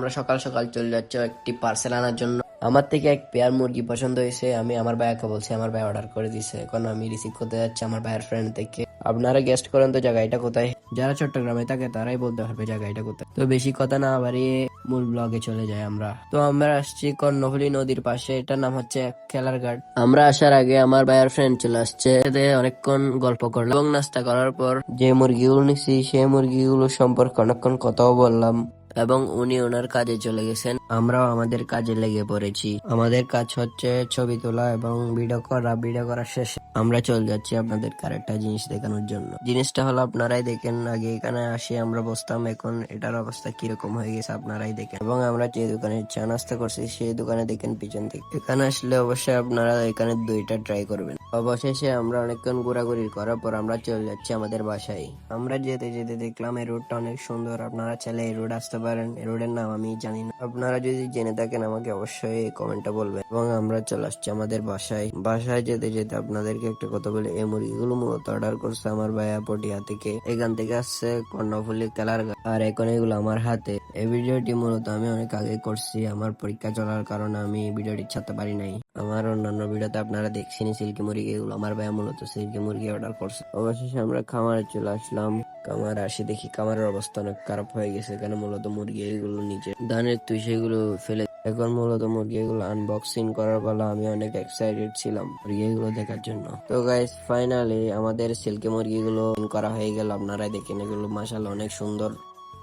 আমরা সকাল সকাল চলে যাচ্ছি একটি পার্সেল আনার জন্য। আমার থেকে এক পেয়ার মুরগি পছন্দ হয়েছে, আমি আমার ভাইয়াকে বলছি, আমার ভাই অর্ডার করে দিছে। এখন আমি রিসিভ করতে যাচ্ছি আমার ভাইয়ের ফ্রেন্ড থেকে। আপনারা গেস্ট করেন তো জায়গাটা কোথায়? যারা চট্টগ্রামে থাকে তারাই বলতে পারবে জায়গাটা কোথায়। তো বেশি কথা না বাড়িয়ে মূল ব্লগে চলে যাই আমরা। তো আমরা আসছি কর্ণফুলী নদীর পাশে, এটার নাম হচ্ছে খেলার ঘাট। আমরা আসার আগে আমার ভাইয়ের ফ্রেন্ড চলে আসছে, সাথে অনেকক্ষণ গল্প করলাম এবং নাস্তা করার পর যে মুরগিগুলো নিছি সেই মুরগিগুলো সম্পর্কে অনেকক্ষণ কথাও বললাম এবং উনি ওনার কাজে চলে গেছেন। আমরাও আমাদের কাজে লেগে পড়েছি। আমাদের কাজ হচ্ছে ছবি তোলা এবং ভিডিও করা। ভিডিও করার শেষে আমরা চলে যাচ্ছি আপনাদের আরেকটা জিনিস দেখানোর জন্য। জিনিসটা হলো আপনারাই দেখেন। আগে এখানে আসি আমরা বসতাম, এখন এটার অবস্থা কিরকম হয়ে গেছে আপনারাই দেখেন। এবং আমরা যে দোকানে চা নাস্তা করছি সেই দোকানে দেখেন পিছন থেকে। এখানে আসলে অবশ্যই আপনারা এখানে দুইটা ট্রাই করবেন। অবশেষে আমরা অনেকক্ষণ ঘোরাঘুরি করার পর আমরা চলে যাচ্ছি আমাদের বাসায়। আমরা যেতে যেতে দেখলাম এই রোডটা অনেক সুন্দর। আপনারা চাইলে এই রোড আসতে পারেন। এই রোডের নাম আমি জানি না, আপনারা যদি জেনে থাকেন আমাকে অবশ্যই কমেন্টে বলবেন। এবং আমরা চলে আসছি আমাদের বাসায়। বাসায় যেতে যেতে আপনাদেরকে একটা কথা বলি, এই মুরগিগুলো মূলত অর্ডার করছে আমার ভাইয়া পটিয়া থেকে। এখান থেকে আসছে কর্ণফুলী খেলার ঘাট, আর এখন এগুলো আমার হাতে। এই ভিডিওটি মূলত আমি অনেক আগে করছি, আমার পরীক্ষা চলার কারণে আমি এই ভিডিওটি ছাড়তে পারি নাই। আমার অন্যান্য ভিডিওতে আপনারা দেখছেন সিল্কি মুরগি, এগুলো আমার ভাইয়া মূলত সিল্কি মুরগি অর্ডার করছে। অবশেষে আমরা খামারে চলে আসলাম। খামারে আসি দেখি খামারের অবস্থা অনেক খারাপ হয়ে গেছে। এখানে মূলত মুরগি এগুলো নিচে ধানের তুই সেগুলো ফেলে। এখন মূলত মুরগি এগুলো আনবক্সিং করার বেলা আমি অনেক এক্সাইটেড ছিলাম মুরগি এগুলো দেখার জন্য। তো গাইস ফাইনালি আমাদের সিল্কি মুরগিগুলো করা হয়ে গেল। আপনারাই দেখেন, এগুলো মাশাআল্লাহ অনেক সুন্দর।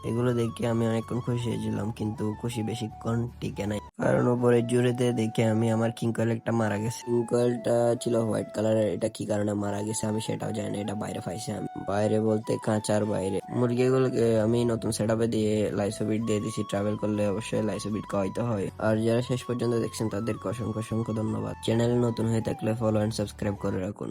এগুলো দেখে আমি অনেকক্ষণ খুশি হয়েছিলাম, কিন্তু খুশি বেশিক্ষণ টিকে নাই। কারণ উপরে জুড়েতে দেখে আমি আমার কিংকয়েল একটা মারা গেছে। কিংকয়েলটা ছিল হোয়াইট কালারের। এটা কি কারণে মারা গেছে আমি সেটাও জানি না। এটা বাইরে পাইছে, আমি বাইরে বলতে কাঁচার বাইরে। মুরগিগুলোকে আমি নতুন সেট আপে দিয়ে লাইসোবিট দিয়ে দিছি। ট্রাভেল করলে অবশ্যই লাইসোবিট খাওয়াইতে হয়। আর যারা শেষ পর্যন্ত দেখছেন তাদেরকে অসংখ্য অসংখ্য ধন্যবাদ। চ্যানেলে নতুন হয়ে থাকলে ফলো অ্যান্ড সাবস্ক্রাইব করে রাখুন।